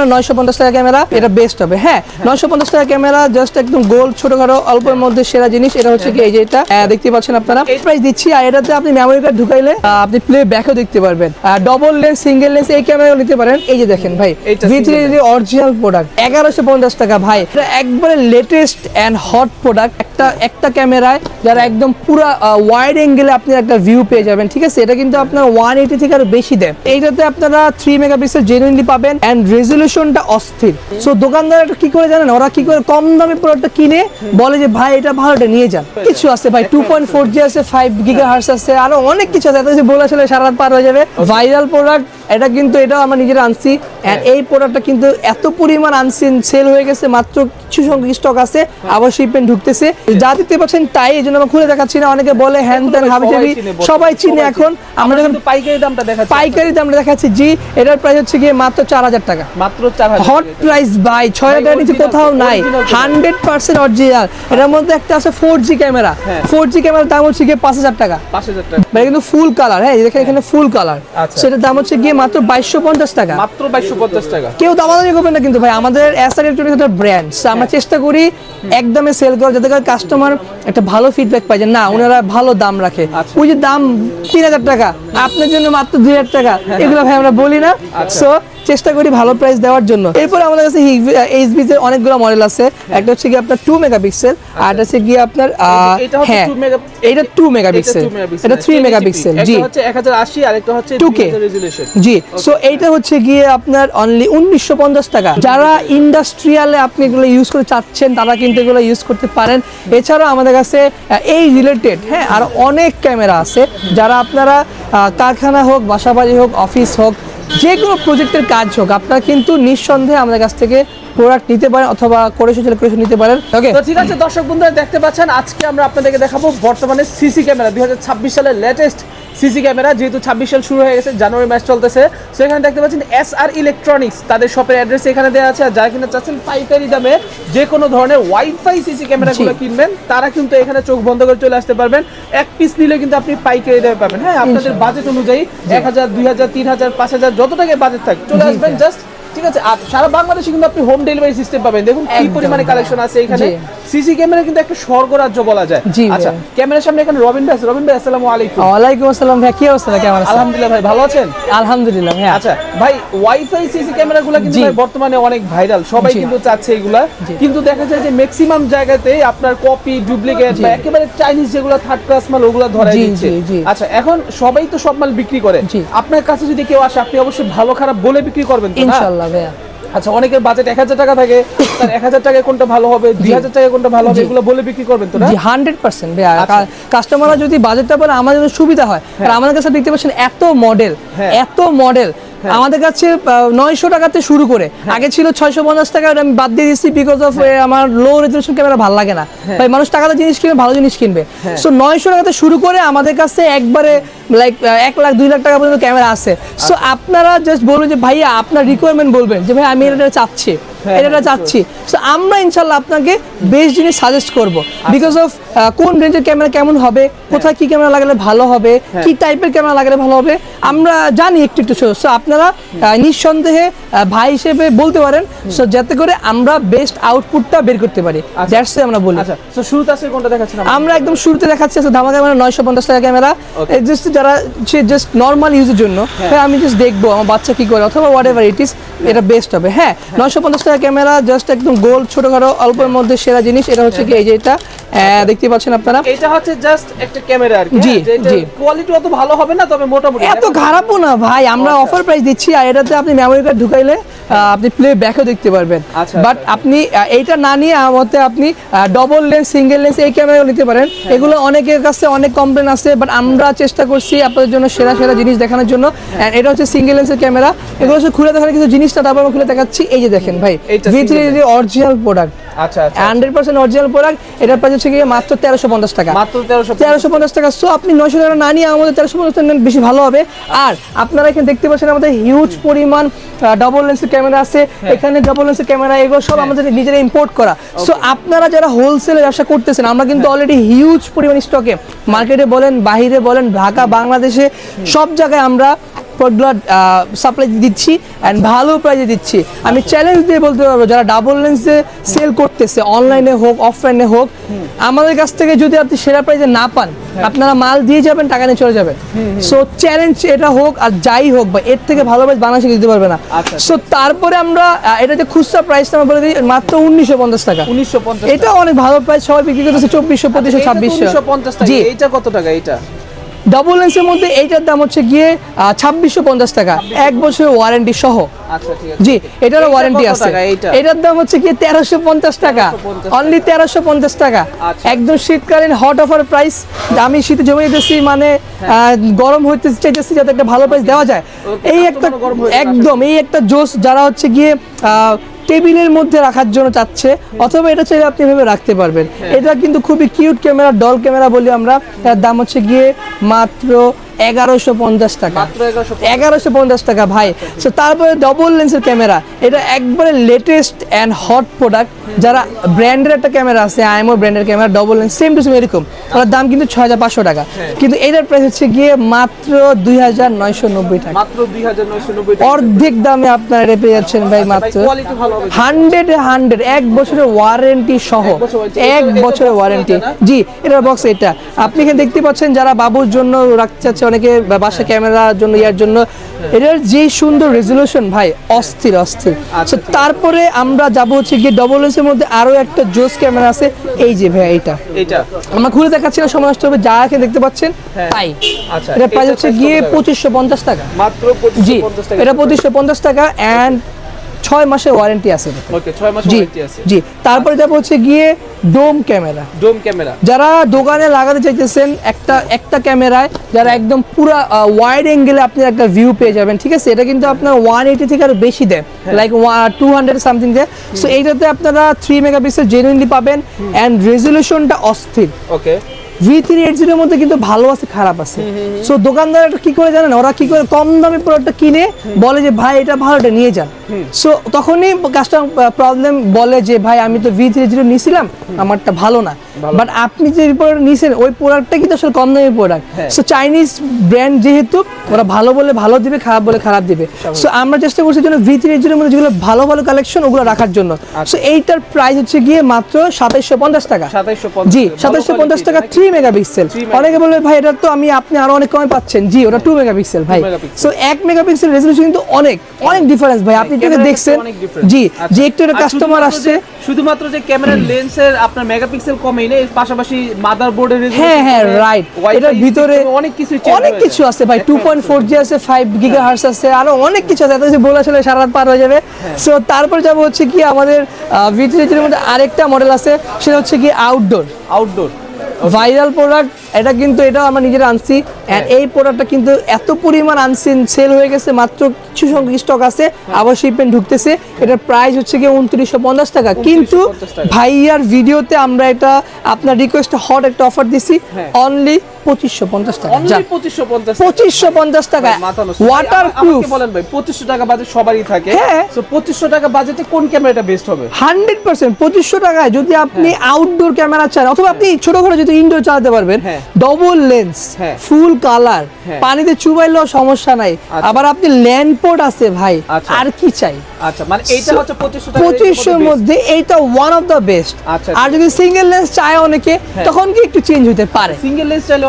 মানে 950 টাকা ক্যামেরা, এটা বেস্ট হবে। হ্যাঁ 950 টাকা ক্যামেরা, জাস্ট একদম গোল্ড ছোটখাটো অল্পের মধ্যে সেরা জিনিস। এটা হচ্ছে কি এই যে এটা দেখতে পাচ্ছেন আপনারা, এই প্রাইস দিচ্ছি। আর এটাতে আপনি মেমোরি কার্ড ঢুকাইলে আপনি প্লে ব্যাকও দেখতে পারবেন, ডবল লেন্স সিঙ্গেল লেন্স এই ক্যামেরাও নিতে পারেন। এই যে দেখেন ভাই V3 অরিজিনাল প্রোডাক্ট 1150 টাকা ভাই, এটা একবারে লেটেস্ট এন্ড হট প্রোডাক্ট। একটা ক্যামেরায় যারা একদম পুরো ওয়াইড অ্যাঙ্গেলে আপনি একটা ভিউ পেয়ে যাবেন, ঠিক আছে। এটা কিন্তু আপনার 180 থেকে আরো বেশি দেয়। এইটাতে আপনারা 3 মেগাপিক্সেল জেনুইনলি পাবেন এন্ড রেজোলিউশনটা অস্থির। সো দোকানদার কি করে জানেন, ওরা কি করে কম দামে প্রোডাক্টটা কিনে বলে যে ভাই এটা ভালো, এটা নিয়ে যান। কিছু আছে ভাই 2.4G আছে, 5 GHz আছে, আরো অনেক কিছু আছে। এত কিছু বলে আসলে সারা রাত পার হয়ে যাবে। ভাইরাল প্রোডাক্ট এটা, কিন্তু এটাও আমরা নিজেরা আনছি। এন্ড এই প্রোডাক্টটা কিন্তু এত পরিমাণ আনসিন সেল হয়ে গেছে, মাত্র কিছু সংখ্যক স্টক আছে, আবার শিপমেন্ট ঢুকতেছে। যা দেখতে পাচ্ছেন তাই, এই জন্য আমরা খুলে দেখাচ্ছি না। অনেকে বলে হ্যান ত্যান হাবিজাবি, সবাই চিনে। এখন আমরা যখন পাইকারি দামটা দেখাচ্ছি, জি এটার প্রাইস হচ্ছে গিয়ে মাত্র 4000 টাকা, মাত্র 4000। হট প্রাইস ভাই, 6000 টাকা নিচে কোথাও নাই, 100% অরিজিনাল। এটার মধ্যে একটা আছে 4G ক্যামেরা, 4G ক্যামেরার দাম হচ্ছে গিয়ে 5000 টাকা, 5000 টাকা ভাই, কিন্তু ফুল কালার। হ্যাঁ দেখেন এখানে ফুল কালার, সেটার দাম হচ্ছে গিয়ে মাত্র 2250 টাকা, মাত্র 2250 টাকা। কেউ দামাদামি করবেন না কিন্তু ভাই, আমাদের এসআর ইলেকট্রনিক্স একটা ব্র্যান্ড, আমরা চেষ্টা করি একদমে সেল করা, যাতে করে কাস্টমার একটা ভালো ফিডব্যাক পায় যে না ওনারা ভালো দাম রাখে। ওই যে দাম 3000 টাকা আপনার জন্য মাত্র 2000 টাকা, এগুলো ভাই আমরা বলি না। সো চেষ্টা করি ভালো প্রাইস দেওয়ার জন্য। এরপরে আমাদের কাছে এইচবি এর অনেকগুলো মডেল আছে। একটা হচ্ছে কি আপনার 2 মেগাপিক্সেল, আর এটা হচ্ছে কি আপনার হ্যাঁ এটা 2 মেগাপিক্সেল, এটা 3 মেগাপিক্সেল, জি এটা হচ্ছে 1080 আর একটা হচ্ছে 2K রেজোলিউশন, জি। সো এইটা হচ্ছে গিয়ে আপনার অনলি 1950 টাকা। যারা ইন্ডাস্ট্রিয়ালে আপনি এগুলো ইউজ করে চাচ্ছেন, তারা কিন্তু এগুলো ইউজ করতে পারেন। এছাড়াও আমাদের কাছে এই রিলেটেড হ্যাঁ আর অনেক ক্যামেরা আছে, যারা আপনারা কারখানা হোক, বাসাবাড়ি হোক, অফিস হোক, যে কোনো প্রজেক্টের কাজ হোক, আপনারা কিন্তু নিঃসন্দেহে আমাদের কাছ থেকে প্রোডাক্ট নিতে পারেন অথবা কোরেশন নিতে পারেন। ওকে তো ঠিক আছে দর্শক বন্ধুরা, দেখতে পাচ্ছেন আজকে আমরা আপনাদেরকে দেখাবো বর্তমানে সিসি ক্যামেরা 2026 সালের লেটেস্ট সিসি ক্যামেরা। যেহেতু 26 সাল শুরু হয়ে গেছে, জানুয়ারি মাস চলতেছে, সো এখানে দেখতে পাচ্ছেন এসআর ইলেকট্রনিক্স, তাদের শপের অ্যাড্রেস এখানে দেওয়া আছে। আর যারা কিনা চাচ্ছেন পাইকারি দামে যে কোনো ধরনের ওয়াইফাই সিসি ক্যামেরাগুলো কিনবেন, তারা কিন্তু এখানে চোখ বন্ধ করে চলে আসতে পারবেন। এক পিস নিলে কিন্তু আপনি পাইকারি দামে পাবেন। হ্যাঁ আপনাদের বাজেট অনুযায়ী 1000, 2000, 3000, 5000 যত টাকা বাজেট থাকে চলে আসবেন জাস্ট, ঠিক আছে। আর সারা বাংলাদেশে কিন্তু আপনি হোম ডেলিভারি সিস্টেম পাবেন। দেখুন কি পরিমাণে কালেকশন আছে এখানে। সিসি ক্যামেরা কিন্তু একটা স্বর্গরাজ্য বলা যায়। আচ্ছা ক্যামেরার সামনে এখানে রবিন ভাই আছে। রবিন ভাই আসসালামু আলাইকুম। ওয়ালাইকুম আসসালাম ভাই, কি অবস্থা? কেমন আছেন? আলহামদুলিল্লাহ ভাই, ভালো আছেন? আলহামদুলিল্লাহ ভাই। আচ্ছা ভাই, ওয়াইফাই সিসি ক্যামেরাগুলো কিন্তু ভাই বর্তমানে অনেক ভাইরাল, সবাই কিন্তু চাচ্ছে এগুলা, কিন্তু দেখা যায় যে ম্যাক্সিমাম জায়গাতে আপনার কপি, ডুপ্লিকেট বা একেবারে চাইনিজ যেগুলো থার্ড ক্লাস মাল ওগুলো ধরাই দিচ্ছে। আচ্ছা এখন সবাই তো সব মাল বিক্রি করে, আপনার কাছে যদি কেউ আসে আপনি অবশ্যই ভালো খারাপ বলে বিক্রি করবেন তো? ইনশাআল্লাহ ভাই। আচ্ছা অনেকের বাজেট 1000 টাকা থাকে, তার 1000 টাকায় কোনটা ভালো হবে, 2000 টাকায় কোনটা ভালো হবে, এগুলো বলে বিক্রি করবেন তো? না জি 100% ভাই। কাস্টমাররা যদি বাজেটটা বলে আমাদের জন্য সুবিধা হয়। আর আমাদের কাছে দেখতে পাচ্ছেন এত মডেল আমাদের কাছে 900 টাকাতে শুরু করে, আগে ছিল 650 টাকা, আমি বাদ দিয়ে দিচ্ছি বিকজ অফ আমার লো রেজোলিউশন ক্যামেরা ভালো লাগে না ভাই। মানুষ টাকাতে জিনিস কিনবে, ভালো জিনিস কিনবে। সো 900 টাকাতে শুরু করে আমাদের কাছে একবারে লাইক 1 লাখ 2 লাখ টাকা পর্যন্ত ক্যামেরা আছে। সো আপনারা জাস্ট বলুন যে ভাইয়া আপনার রিকোয়ারমেন্ট বলবেন যে ভাই আমি এটা চাচ্ছি, এটা চাচ্ছি। সো আমরা ইনশাআল্লাহ আপনাকে বেস্ট জিনিস সাজেস্ট করব বিকজ অফ কোন রেঞ্জের ক্যামেরা কেমন হবে, কোথায় কি ক্যামেরা লাগালে ভালো হবে, কি টাইপের ক্যামেরা লাগালে ভালো হবে, আমরা জানি একটু। সো আপনারা নিঃসন্দেহে ভাই হিসেবে বলতে পারেন, সো যাতে করে আমরা বেস্ট আউটপুটটা বের করতে পারি, দ্যাটস আমরা বলি। আচ্ছা সো শুরুতে আসলে কোনটা দেখাচ্ছেন? আমরা একদম শুরুতে দেখাচ্ছি আছে ধামা ক্যামেরা 950 টাকা ক্যামেরা, জাস্ট যারা জাস্ট নরমাল ইউজের জন্য, আমি জাস্ট দেখবো আমার বাচ্চা কি করে অথবা হোয়াট এভার ইট ইজ, এটা বেস্ট হবে। হ্যাঁ 950 টাকা ক্যামেরা, জাস্ট একদম গোল্ড ছোটখাটো অল্পের মধ্যে সেরা জিনিস। এটা হচ্ছে কি এই যে এটা দেখতে পাচ্ছেন আপনারা, এটা হচ্ছে জাস্ট একটা ক্যামেরা আর কি। জি জি, কোয়ালিটি অত ভালো হবে না, তবে মোটামুটি এত খারাপও না ভাই। আমরা অফার প্রাইস দিচ্ছি, আর এটাতে আপনি মেমোরি কার্ড ঢুকাইলে আপনি প্লে ব্যাকও দেখতে পারবেন। বাট আপনি এইটা না নিয়ে আমাদের আপনি ডবল লেন্স, সিঙ্গেল লেন্স এই ক্যামেরাও নিতে পারেন। এগুলো অনেকের কাছে অনেক কমপ্লেন আছে, বাট আমরা চেষ্টা করছি আপনাদের জন্য সেরা সেরা জিনিস দেখানোর জন্য। এন্ড এটা হচ্ছে সিঙ্গেল লেন্সের ক্যামেরা, এগুলো হচ্ছে খুলে দেখার কিছু জিনিসটা তারপর আমরা খুলে দেখাচ্ছি। এই যে দেখেন ভাই, V3 অরিজিনাল প্রোডাক্ট, আচ্ছা 100% অরিজিনাল প্রোডাক্ট। এটার প্রাইস হচ্ছে গিয়ে মাত্র 1350 টাকা, মাত্র 1350 টাকা। সো আপনি 900 টাকা না নিয়ে আমাদের 1350 টাকা বেশি ভালো হবে। আর আপনারা এখানে দেখতে পাচ্ছেন আমাদের হিউজ পরিমাণ ডাবল লেন্সের ক্যামেরা আছে। এখানে ডাবল লেন্সের ক্যামেরা এগুলো সব আমাদের নিজেরা ইম্পোর্ট করা। সো আপনারা যারা হোলসেলে ব্যবসা করতেছেন, আমরা কিন্তু অলরেডি হিউজ পরিমাণ স্টকে মার্কেটে বলেন, বাহিরে বলেন, ঢাকা, বাংলাদেশে সব জায়গায় আমরা প্রোডাক্টগুলো সাপ্লাই দিচ্ছি অ্যান্ড ভালো প্রাইসে দিচ্ছি। আমি চ্যালেঞ্জ দিয়ে বলতে পারবো যারা ডাবল লেন্সে সেল করতেছে অনলাইনে হোক অফলাইনে হোক, আমাদের কাছ থেকে যদি আপনি সেরা প্রাইসে না পান, আপনারা মাল দিয়ে যাবেন, টাকা নিয়ে চলে যাবেন। সো চ্যালেঞ্জ এটা হোক আর যাই হোক, বা এর থেকে ভালো প্রাইস বাংলাদেশে দিতে পারবে না। সো তারপরে আমরা এটা যে খুচরা প্রাইসটা আমরা বলে দিই মাত্র 1950 টাকা। 1950, এটা অনেক ভালো প্রাইস, সবাই বিক্রি করতেছে 2400, 2500, 2600। 1950 টাকা। জি, এইটা কত টাকা? এইটা ডাবল লেন্সের মধ্যে এইটার দাম হচ্ছে গিয়ে 2650 টাকা, 1 বছরের ওয়ারেন্টি সহ। আচ্ছা ঠিক আছে। জি, এটারও এইটা ওয়ারেন্টি কত আছে। টাকা এইটা? এটার দাম হচ্ছে কি 1350 টাকা, 1350 অনলি 1350 টাকা। আচ্ছা। একদম শীতকালীন হট অফার প্রাইস। আমি শীতে জমে যেতেছি, মানে গরম হইতে চাইতেছি যাতে একটা ভালো প্রাইস দেওয়া যায়। এই একটা একদম এই একটা জোস যারা হচ্ছে গিয়ে টেবিলের মধ্যে রাখার জন্য চাচ্ছে, অথবা এটা চাইলে আপনি এভাবে রাখতে পারবেন। এটা কিন্তু খুবই কিউট ক্যামেরা, ডল ক্যামেরা বলি আমরা। এর দাম হচ্ছে গিয়ে মাত্র 1150 টাকা, মাত্র 1150 টাকা ভাই। সো তারপরে ডবল লেন্সের ক্যামেরা, এটা একবারে লেটেস্ট অ্যান্ড হট প্রোডাক্ট। যারা ব্র্যান্ডের একটা ক্যামেরা আছে, আইএমও ব্র্যান্ডের camera double lens, same to same এরকম, ওটার দাম কিন্তু 6500 টাকা, কিন্তু এটার প্রাইস হচ্ছে গিয়ে মাত্র 2990 টাকা। মাত্র 2990 টাকা। অর্ধেক দামে আপনারা এটা পেয়ে যাচ্ছেন ভাই, মাত্র কোয়ালিটি ভালো হবে। 100 1 বছরের ওয়ারেন্টি সহ, 1 বছরের ওয়ারেন্টি। জি, এটার বক্স এটা আপনি এখানে দেখতে পাচ্ছেন। যারা বাবুর জন্য রাখতে চাচ্ছে অনেকে, বাসা ক্যামেরার জন্য, ইয়ার জন্য, এটার যে সুন্দর রেজুলেশন ভাই, অস্থির অস্থির। So, তারপরে আমরা যাবো হচ্ছে গিয়ে ডবল লেন্সের মধ্যে আরো একটা জোস ক্যামেরা আছে, এই যে ভাই এইটা এইটা আমরা খুলে দেখাচ্ছি না, সময় নষ্ট হবে, যা এখানে দেখতে পাচ্ছেন তাই। আচ্ছা, এটা প্রাইস এটার হচ্ছে price গিয়ে কত টাকা? 2550 টাকা মাত্র জি, 2550 টাকা। এটা 2550 টাকা অ্যান্ড 6 মাসের ওয়ারেন্টি আছে এটাতে। ওকে, 6 মাস জি ওয়ারেন্টি আছে। জি, তারপরে যাবো হচ্ছে গিয়ে ডোম ক্যামেরা। ডোম ক্যামেরা যারা দোকানে লাগাতে চাইতেছেন একটা ক্যামেরায়, যারা একদম পুরো ওয়াইড অ্যাঙ্গেলে আপনি একটা ভিউ পেয়ে যাবেন, ঠিক আছে? এটা কিন্তু আপনার 180 থেকে আরো বেশি দেয়, লাইক 200 সামথিং দেয়। সো এইটাতে আপনারা 3 মেগাপিক্সেল জেনুইনলি পাবেন অ্যান্ড রেজুলেশনটা অস্থির। ওকে, V380 এর মধ্যে কিন্তু ভালো আছে, খারাপ আছে। সো দোকানদাররা কি করে জানেন, ওরা কি করে কম দামে প্রোডাক্টটা কিনে বলে যে ভাই এটা ভালো, এটা নিয়ে যান। সো তখনই কাস্টমার প্রবলেম বলে যে ভাই আমি তো V380 নিয়েছিলাম, আমারটা ভালো না। বাট আপনি যে প্রোডাক্ট নিয়েছেন ওই প্রোডাক্টটা কিন্তু আসলে কম দামি প্রোডাক্ট। সো চাইনিজ ব্র্যান্ড যেহেতু, ওরা ভালো বলে ভালো দিবে, খারাপ বলে খারাপ দিবে। সো আমরা চেষ্টা করছি যেন V380 এর মধ্যে যেগুলো ভালো ভালো কালেকশন ওগুলো রাখার জন্য। সো এইটার প্রাইস হচ্ছে গিয়ে মাত্র 2750 টাকা। 2750 জি, 2750 টাকা, 3 মেগাপিক্সেল। অনেকে বলবে ভাই এটা তো আপনি আরো অনেক কমে পাচ্ছেন। জি, ওটা 2 মেগাপিক্সেল ভাই। সো 1 মেগাপিক্সেল রেজোলিউশন কিন্তু অনেক ডিফারেন্স ভাই, আপনি তো দেখছেন। জি, যে একটু একটা কাস্টমার আসছে, শুধুমাত্র যে ক্যামেরার লেন্সের আপনার মেগাপিক্সেল কমেই না, এর পাশাপাশি মাদারবোর্ডের হ্যাঁ রাইট, এটার ভিতরে অনেক কিছু আছে ভাই, 2.4G আছে, 5 গিগাহার্টজ আছে, আরো অনেক কিছু আছে, এত কিছু বলে আসলে সারা রাত পার হয়ে যাবে। সো তারপর যাবো হচ্ছে কি আমাদের V380 এর মধ্যে আরেকটা মডেল আছে, সেটা হচ্ছে কি আউটডোর ভাইরাল প্রোডাক্ট। এটা কিন্তু এটাও আমরা নিজেরা আনছি, এন্ড এই প্রোডাক্টটা কিন্তু এত পরিমাণ আনসিন সেল হয়ে গেছে, মাত্র কিছু সংখ্যক স্টক আছে, আবার শিপমেন্ট ঢুকতেছে। এটার প্রাইস হচ্ছে গিয়ে 2950 টাকা। কিন্তু ভাইয়ার ভিডিওতে আমরা এটা আপনার রিকোয়েস্ট হট একটা অফার দিছি, অনলি 2550 টাকা। 2550 টাকা ওয়াটারপ্রুফ। বলেন ভাই, 2500 টাকা বাজেট সবারই থাকে। হ্যাঁ, সো 2500 টাকা বাজেটে কোন ক্যামেরাটা বেস্ট হবে? 100% 2500 টাকায় যদি আপনি আউটডোর ক্যামেরা চান, অথবা আপনি ছোট করে যদি ইনডোর চালাতে পারবেন, ডবল লেন্স, ফুল কালার, পানিতে চুবাইলেও সমস্যা নাই, আবার আপনি ল্যান্ড পোর্ট আছে ভাই, আর কি চাই? আচ্ছা, মানে এইটা হচ্ছে 2500 টাকা। 2500 এর মধ্যে এইটা ওয়ান অফ দ্য বেস্ট। আর যদি সিঙ্গেল লেন্স চায় অনেকে, তখন কি একটু চেঞ্জ হতে পারে, সিঙ্গেল লেন্স চাইলে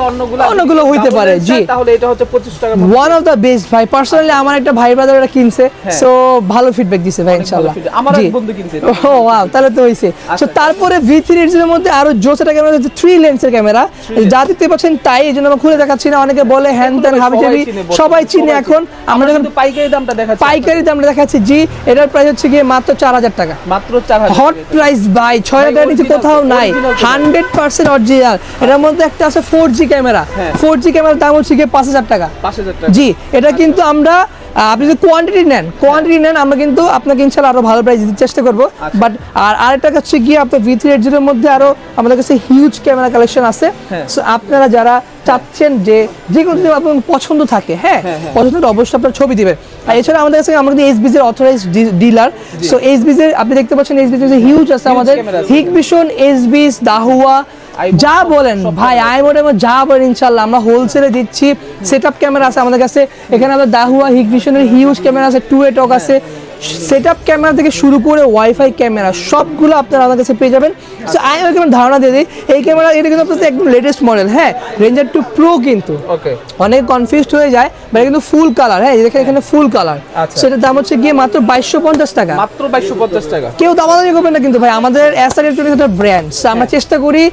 অন্যগুলো হইতে পারে। জি, তাহলে এটা হচ্ছে 2500 টাকা, ওয়ান অফ দ্য বেস্ট ভাই। পার্সোনালি আমার একটা ভাই ব্রাদার এটা কিনছে, সো ভালো ফিডব্যাক দিছে ভাই, ইনশাআল্লাহ। আমার এক বন্ধু কিনছে। ও ওয়াও, তাহলে তো হইছে। সো তারপরে V380 এর মধ্যে আরো জোস একটা ক্যামেরা হচ্ছে 3 লেন্সের ক্যামেরা, যা দেখতে পাচ্ছেন তাই, এজন্য আমরা খুলে দেখাচ্ছি না। অনেকে বলে হ্যান ত্যান হাবিজাবি, সবাই চিনে এখন। আমরা যখন পাইকারি দামটা দেখাচ্ছি, জি, এটার প্রাইস হচ্ছে গিয়ে মাত্র 4000 টাকা। মাত্র 4000, হট প্রাইস ভাই, 6000 নিচে কোথাও নাই, 100% অরিজিনাল। এটার মধ্যে একটা আছে 4G ক্যামেরা, 4G ক্যামেরার দাম হচ্ছে গিয়ে 5000 টাকা। জি, এটা কিন্তু আমরা আপনি যদি কোয়ান্টিটি নেন আমরা কিন্তু আপনাকে ইনশাআল্লাহ আরো ভালো প্রাইস দিতে চেষ্টা করব। বাট আরেকটা হচ্ছে গিয়ে আপনার V380 এর মধ্যে আরো আমাদের কাছে হিউজ ক্যামেরা কালেকশন আছে। সো আপনারা যারা চাচ্ছেন যে কোনো যদি আপনার পছন্দ থাকে, পছন্দ অবশ্যই আপনার ছবি দিবেন। আর এছাড়া আমাদের কাছে আমরা কিন্তু SBZ এর অথরাইজড ডিলার। সো SBZ আপনি দেখতে পাচ্ছেন, SBZ হিউজ আছে আমাদের, হিকভিশন, SBZ, দাহুয়া, যা বলেন ভাই আইমোডেম যা বলেন ইনশাআল্লাহ আমরা হোলসেলে দিচ্ছি। সেটআপ ক্যামেরা আছে আমাদের কাছে, এখানে আমাদের দাহুয়া হিগভিশনের হিউজ ক্যামেরা আছে, 2A টক আছে, সেটআপ ক্যামেরা থেকে শুরু করে ওয়াইফাই ক্যামেরা সবগুলো আপনারা আমাদের কাছে পেয়ে যাবেন। সো আমি আপনাকে ধারণা দিয়ে দিই, এই ক্যামেরা এটা কিন্তু আপনাদের একদম লেটেস্ট মডেল, হ্যাঁ রেঞ্জার 2 প্রো কিন্তু ওকে অনেক কনফিউজড হয়ে যায়, বাট কিন্তু ফুল কালার, হ্যাঁ দেখেন এখানে ফুল কালার। আচ্ছা। সেটার দাম হচ্ছে গিয়ে মাত্র 2250 টাকা। মাত্র 2250 টাকা। কেউ দামাদামি করবেন না কিন্তু ভাই, আমাদের এসআর ইলেকট্রনিক্স একটা ব্র্যান্ড, আমরা চেষ্টা করি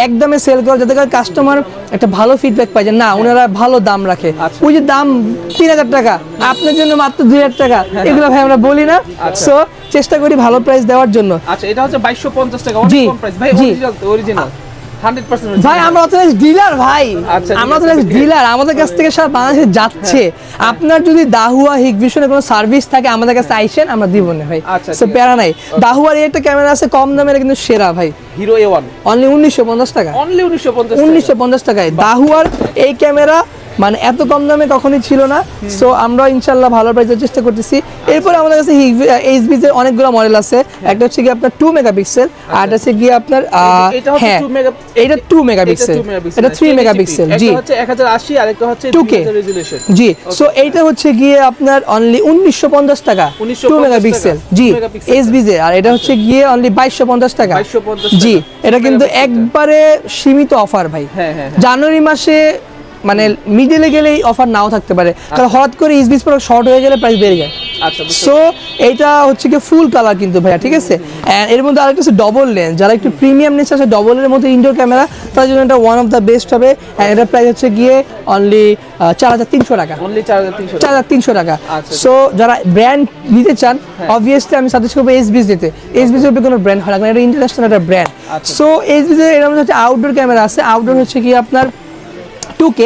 একদমে সেল করার, যাতে করে কাস্টমার একটা ভালো ফিডব্যাক পায় যে না ওনারা ভালো দাম রাখে। আচ্ছা। ওই যে দাম 3000 টাকা আপনার জন্য মাত্র 2000 টাকা, এগুলো ভাই আমরা বলি না। আচ্ছা। সো চেষ্টা করি ভালো প্রাইস দেওয়ার জন্য। আচ্ছা এটা হচ্ছে 2250 টাকা, জি, অনেক কম প্রাইস ভাই। জি। অরিজিনাল 100% ভাই আমরা অথরাইজ ডিলার ভাই, আচ্ছা, ঠিক আমরা আছে, অথরাইজ ঠিক আছে। ডিলার, আমাদের কাছ থেকে সারা বাংলাদেশে যাচ্ছে। আপনার যদি দাহুয়া হিগভিশনের কোনো সার্ভিস থাকে আমাদের কাছে আইসেন, আমরা দিব না ভাই। আচ্ছা, সো ঠিক প্যারা নাই। দাহুয়ার এই একটা ক্যামেরা আছে কম দামের, কিন্তু সেরা ভাই, হিরো A1 অনলি 1950 টাকা। অনলি 1950 টাকা। 1950 টাকায় দাহুয়ার এই ক্যামেরা মানে এত কম দামে কখনোই ছিল না। সো আমরা ইনশাল্লাহ ভালো প্রাইসের চেষ্টা করতেছি। এরপরে আমাদের কাছে এইচবিজ এর অনেকগুলো মডেল আছে। একটা হচ্ছে কি আপনার 2 মেগাপিক্সেল, আর একটা হচ্ছে কি আপনার এটা হচ্ছে হ্যাঁ 2 মেগা, এটা 2 মেগাপিক্সেল, এটা 3 মেগাপিক্সেল। জি, এটা হচ্ছে 1080 আর একটা হচ্ছে 2K রেজোলিউশন। জি, সো এইটা হচ্ছে গিয়ে আপনার অনলি 1950 টাকা, 2 মেগাপিক্সেল। জি, এইচবিজ এর, আর এটা হচ্ছে গিয়ে অনলি 2250 টাকা। 2250 জি, টাকা। এটা কিন্তু একবারে সীমিত অফার ভাই। হ্যাঁ, হ্যাঁ, জানুয়ারি মাসে মানে মিডলে গেলেই অফার নাও থাকতে পারে, কারণ হঠাৎ করে ইসবিস প্রোডাক্ট শর্ট হয়ে গেলে প্রাইস বেড়ে যায়। আচ্ছা বুঝতে সো এইটা হচ্ছে কি ফুল কালার কিন্তু ভাইয়া, ঠিক আছে। এন্ড এর মধ্যে আরেকটা হচ্ছে ডবল লেন্স, যারা একটু প্রিমিয়াম নেচার আছে ডবলের মধ্যে ইনডোর ক্যামেরা, তার জন্য এটা ওয়ান অফ দ্য বেস্ট হবে। এন্ড এটার প্রাইস হচ্ছে গিয়ে অনলি 4300 টাকা, অনলি 4300 টাকা। 4300 টাকা। আচ্ছা। সো যারা ব্র্যান্ড নিতে চান অবভিয়াসলি আমি সাজেস্ট করবো এইচবিস নিতে। এইচবিস এর কোনো ব্র্যান্ড হয় না, কারণ এটা ইন্টারন্যাশনাল একটা ব্র্যান্ড। আচ্ছা। সো এইচবিস এর মধ্যে হচ্ছে আউটডোর ক্যামেরা আছে। আউটডোর হচ্ছে কি আপনার 2K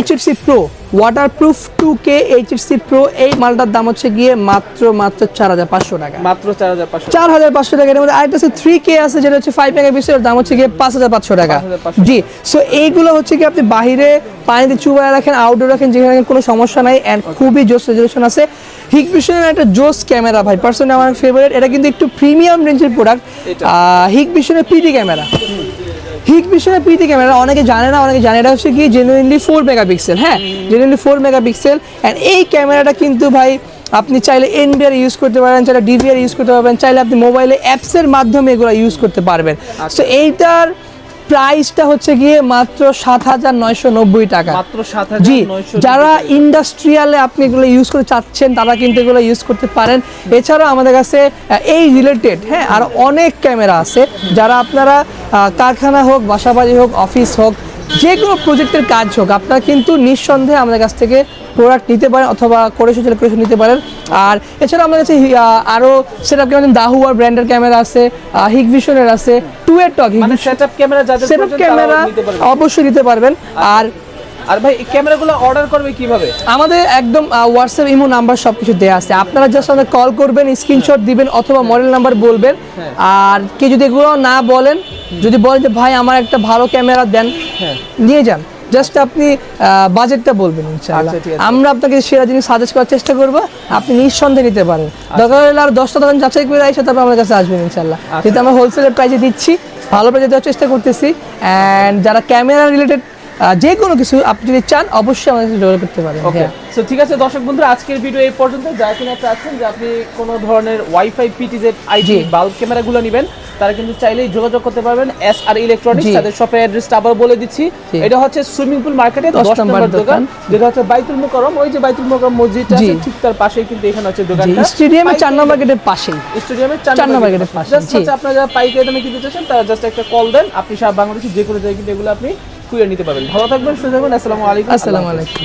HHC Pro waterproof 2K HHC Pro, এই মালটার দাম হচ্ছে গিয়ে মাত্র 4500 টাকা। মাত্র 4500 4500 টাকা। এর মধ্যে আরেকটা আছে 3K আছে, যেটা হচ্ছে 5 মেগাপিক্সেলের, দাম হচ্ছে গিয়ে 5500 টাকা। 5500 জি, সো এইগুলো হচ্ছে কি আপনি বাইরে পানিতে চুবায় রাখেন, আউটডোর রাখেন, যেখানে রাখেন কোনো সমস্যা নাই। এন্ড খুবই জোস রেজলিউশন আছে। হিগভিশনের একটা জোস ক্যামেরা ভাই, পার্সোনালি আমার ফেভারিট। এটা কিন্তু একটু প্রিমিয়াম রেঞ্জের প্রোডাক্ট। হিগভিশনের পিটি ক্যামেরা, হিগভিশনের পিটি ক্যামেরা অনেকে জানে না, অনেকে জানে। এটা হচ্ছে কি জেনুইনলি 4 মেগাপিক্সেল, হ্যাঁ জেনুইনলি 4 মেগাপিক্সেল। এন্ড এই ক্যামেরাটা কিন্তু ভাই আপনি চাইলে এনবিআর ইউজ করতে পারেন, চাইলে ডিভিআর ইউজ করতে পারবেন, চাইলে আপনি মোবাইলে অ্যাপসের মাধ্যমে এগুলো ইউজ করতে পারবেন। সো এইটার প্রাইসটা হচ্ছে গিয়ে মাত্র 7990 টাকা। মাত্র 7990 জি, যারা ইন্ডাস্ট্রিয়ালে আপনি এগুলো ইউজ করতে চাচ্ছেন তারা কিন্তু এগুলো ইউজ করতে পারেন। এছাড়াও আমাদের কাছে এই রিলেটেড হ্যাঁ আর অনেক ক্যামেরা আছে, যারা আপনারা কারখানা হোক, বাসাবাড়ি হোক, অফিস হোক, যে কোনো প্রজেক্টের কাজ হোক, আপনারা কিন্তু নিঃসন্দেহে আমাদের কাছ থেকে প্রোডাক্ট নিতে পারেন, অথবা কোরেশন চাইলে কোরেশন নিতে পারেন। আর এছাড়া আমাদের কাছে আরও সেটআপ ক্যামেরা, দাহুয়ার ব্র্যান্ডের ক্যামেরা আছে, হিগভিশনের আছে, 2A টক, মানে সেটআপ ক্যামেরা যাদের সেটআপ ক্যামেরা অবশ্যই নিতে পারবেন। আর ভাই এই ক্যামেরাগুলো অর্ডার করবে কিভাবে? আমাদের একদম হোয়াটসঅ্যাপ, ইমো নাম্বার সবকিছু দেওয়া আছে। আপনারা জাস্ট আমাদের কল করবেন, স্ক্রিনশট দিবেন অথবা মডেল নাম্বার বলবেন। আর কে যদি এগুলো না বলেন, যদি বলেন যে ভাই আমার একটা ভালো ক্যামেরা দেন, নিয়ে যান, জাস্ট আপনি বাজেটটা বলবেন, ইনশাআল্লাহ আচ্ছা, ঠিক আছে। আমরা আপনাকে সেরা জিনিস সাজেস্ট করার চেষ্টা করব, আপনি নিঃসন্দেহে নিতে পারেন। দরকার হলে আর 10টা দোকান যাচাই করে আইসা তারপর আমাদের কাছে আসবেন ইনশাআল্লাহ। কিন্তু আমরা হোলসেলের প্রাইসে দিচ্ছি, ভালো প্রাইসে দেওয়ার চেষ্টা করতেছি। অ্যান্ড যারা ক্যামেরা রিলেটেড যে কোনো কিছু আপনি যদি চান অবশ্যই আমাদের সাথে যোগাযোগ করতে পারেন। ওকে, সো ঠিক আছে দর্শক বন্ধুরা, আজকের ভিডিও এই পর্যন্ত। যারা কিনা চাচ্ছেন যে আপনি কোনো ধরনের ওয়াইফাই পিটিজেড আইডি বাল্ব ক্যামেরাগুলো নেবেন, তারা কিন্তু চাইলেই যোগাযোগ করতে পারবেন এসআর ইলেকট্রনিক্স। তাদের শপের অ্যাড্রেসটা আবার বলে দিচ্ছি, এটা হচ্ছে সুইমিং পুল মার্কেটে 10 নম্বর দোকান, যেটা হচ্ছে বাইতুল মুকাররম। ওই যে বাইতুল মুকাররম মসজিদটা আছে ঠিক তার পাশেই কিন্তু এখানে হচ্ছে দোকানটা, স্টেডিয়ামের 4 নম্বর গেটের পাশেই। স্টেডিয়ামের 4 নম্বর গেটের পাশে। জাস্ট হচ্ছে আপনারা যারা পাইকারি দামে কিনতে চাচ্ছেন তারা জাস্ট একটা কল দেন, আপনি সারা বাংলাদেশে যে কোনো জায়গায় কিন্তু এগুলো আপনি কুরিয়ার নিতে পারবেন। ভালো থাকবেন, সুস্থ থাকবেন। আসসালামু আলাইকুম। আসসালামু আলাইকুম।